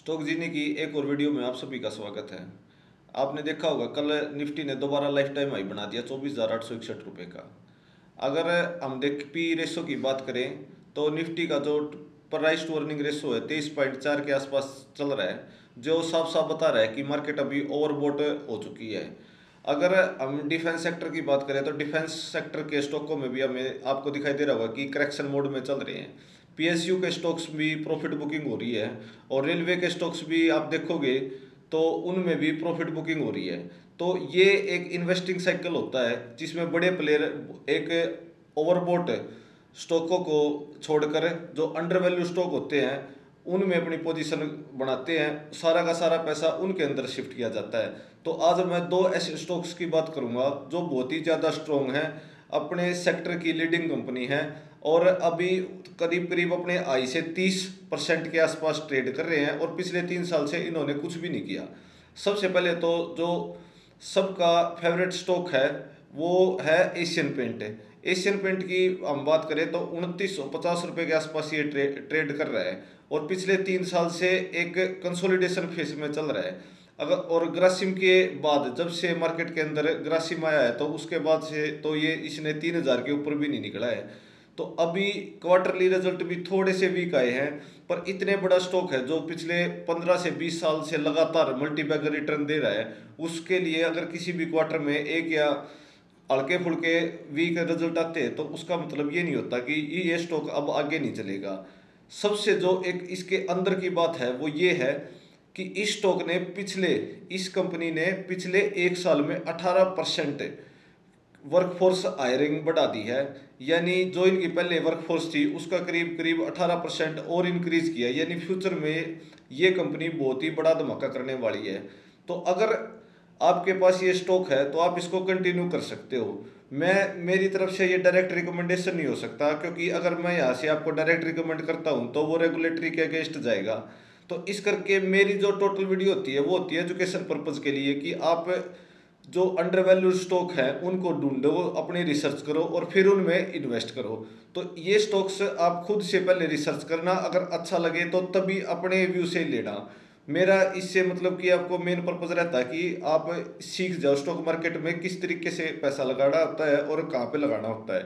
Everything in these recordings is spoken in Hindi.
स्टॉक जीने की एक और वीडियो में आप सभी का स्वागत है। आपने देखा होगा कल निफ्टी ने दोबारा लाइफ टाइम हाई बना दिया 24,861 रुपये का। अगर हम देख पी रेशो की बात करें तो निफ्टी का जो प्राइस टू अर्निंग रेशो है 23.4 के आसपास चल रहा है, जो साफ साफ बता रहा है कि मार्केट अभी ओवरबॉट हो चुकी है। अगर हम डिफेंस सेक्टर की बात करें तो डिफेंस सेक्टर के स्टॉकों में भी हमें आपको दिखाई दे रहा होगा कि करेक्शन मोड में चल रहे हैं। पीएसयू के स्टॉक्स भी प्रॉफिट बुकिंग हो रही है और रेलवे के स्टॉक्स भी आप देखोगे तो उनमें भी प्रॉफिट बुकिंग हो रही है। तो ये एक इन्वेस्टिंग साइकिल होता है जिसमें बड़े प्लेयर एक ओवरबॉट स्टॉकों को छोड़कर जो अंडर वैल्यू स्टॉक होते हैं उनमें अपनी पोजीशन बनाते हैं, सारा का सारा पैसा उनके अंदर शिफ्ट किया जाता है। तो आज मैं दो ऐसे स्टॉक्स की बात करूंगा जो बहुत ही ज़्यादा स्ट्रॉन्ग हैं, अपने सेक्टर की लीडिंग कंपनी है और अभी करीब करीब अपने आई से 30% के आसपास ट्रेड कर रहे हैं और पिछले 3 साल से इन्होंने कुछ भी नहीं किया। सबसे पहले तो जो सबका फेवरेट स्टॉक है वो है एशियन पेंट। एशियन पेंट की हम बात करें तो 2950 रुपये के आसपास ये ट्रेड कर रहा है और पिछले 3 साल से एक कंसोलिडेशन फेज में चल रहा है। अगर और ग्रासिम के बाद जब से मार्केट के अंदर ग्रासिम आया है तो उसके बाद से तो ये इसने 3000 के ऊपर भी नहीं निकला है। तो अभी क्वार्टरली रिजल्ट भी थोड़े से वीक आए हैं, पर इतने बड़ा स्टॉक है जो पिछले 15 से 20 साल से लगातार मल्टीबैगर रिटर्न दे रहा है, उसके लिए अगर किसी भी क्वार्टर में एक या हल्के फुल्के वीक रिजल्ट आते हैं तो उसका मतलब ये नहीं होता कि ये स्टॉक अब आगे नहीं चलेगा। सबसे जो एक इसके अंदर की बात है वो ये है कि इस स्टॉक ने इस कंपनी ने पिछले 1 साल में 18% वर्कफोर्स हायरिंग बढ़ा दी है। यानी जो इनकी पहले वर्कफोर्स थी उसका करीब करीब 18% और इंक्रीज किया, यानी फ्यूचर में ये कंपनी बहुत ही बड़ा धमाका करने वाली है। तो अगर आपके पास ये स्टॉक है तो आप इसको कंटिन्यू कर सकते हो। मेरी तरफ से ये डायरेक्ट रिकमेंडेशन नहीं हो सकता, क्योंकि अगर मैं यहाँ से आपको डायरेक्ट रिकमेंड करता हूँ तो वो रेगुलेटरी के अगेंस्ट जाएगा। तो इस करके मेरी जो टोटल वीडियो होती है वो होती है एजुकेशन पर्पज़ के लिए, कि आप जो अंडर वैल्यू स्टॉक है उनको ढूंढो, अपनी रिसर्च करो और फिर उनमें इन्वेस्ट करो। तो ये स्टॉक्स आप खुद से पहले रिसर्च करना, अगर अच्छा लगे तो तभी अपने व्यू से लेना। मेरा इससे मतलब कि आपको मेन पर्पज रहता है कि आप सीख जाओ स्टॉक मार्केट में किस तरीके से पैसा लगाना होता है और कहाँ पे लगाना होता है।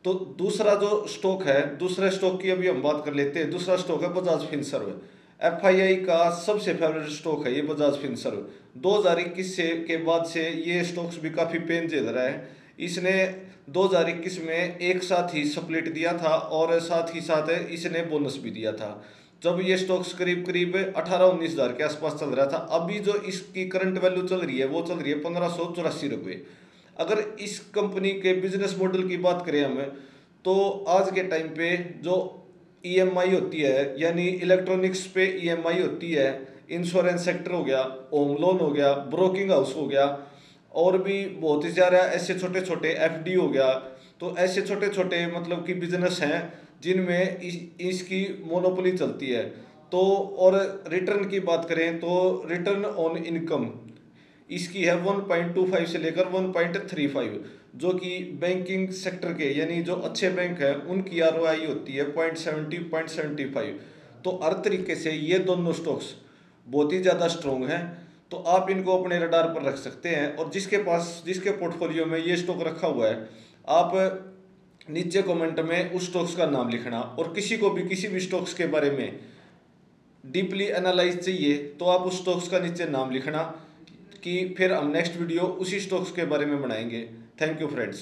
तो दूसरा जो स्टॉक है, दूसरे स्टॉक की अभी हम बात कर लेते हैं। दूसरा स्टॉक है बजाज फिनसर्व। एफआईआई का सबसे फेवरेट स्टॉक है ये बजाज फिनसर्व। 2021 से के बाद से ये स्टॉक्स भी काफ़ी पेन झेल रहा है। इसने 2021 में एक साथ ही स्प्लिट दिया था और साथ ही साथ इसने बोनस भी दिया था, जब ये स्टॉक्स करीब करीब 18-19 हज़ार के आसपास चल रहा था। अभी जो इसकी करंट वैल्यू चल रही है वो चल रही है 1584 रुपये। अगर इस कंपनी के बिजनेस मॉडल की बात करें हमें तो आज के टाइम पे जो ईएमआई होती है, यानी इलेक्ट्रॉनिक्स पे ईएमआई होती है, इंश्योरेंस सेक्टर हो गया, होम लोन हो गया, ब्रोकिंग हाउस हो गया, और भी बहुत ही ज़्यादा ऐसे छोटे छोटे एफडी हो गया। तो ऐसे छोटे छोटे मतलब कि बिजनेस हैं जिनमें इसकी मोनोपोली चलती है। तो और रिटर्न की बात करें तो रिटर्न ऑन इनकम इसकी है 1.25 से लेकर 1.35, जो कि बैंकिंग सेक्टर के यानी जो अच्छे बैंक है उनकी आरओआई होती है 0.75। तो हर तरीके से ये दोनों स्टॉक्स बहुत ही ज़्यादा स्ट्रॉन्ग हैं। तो आप इनको अपने रडार पर रख सकते हैं, और जिसके पोर्टफोलियो में ये स्टॉक रखा हुआ है आप नीचे कमेंट में उस स्टॉक्स का नाम लिखना। और किसी को भी किसी भी स्टॉक्स के बारे में डीपली एनालाइज चाहिए तो आप उस स्टॉक्स का नीचे नाम लिखना, कि फिर हम नेक्स्ट वीडियो उसी स्टॉक्स के बारे में बनाएंगे। Thank you friends.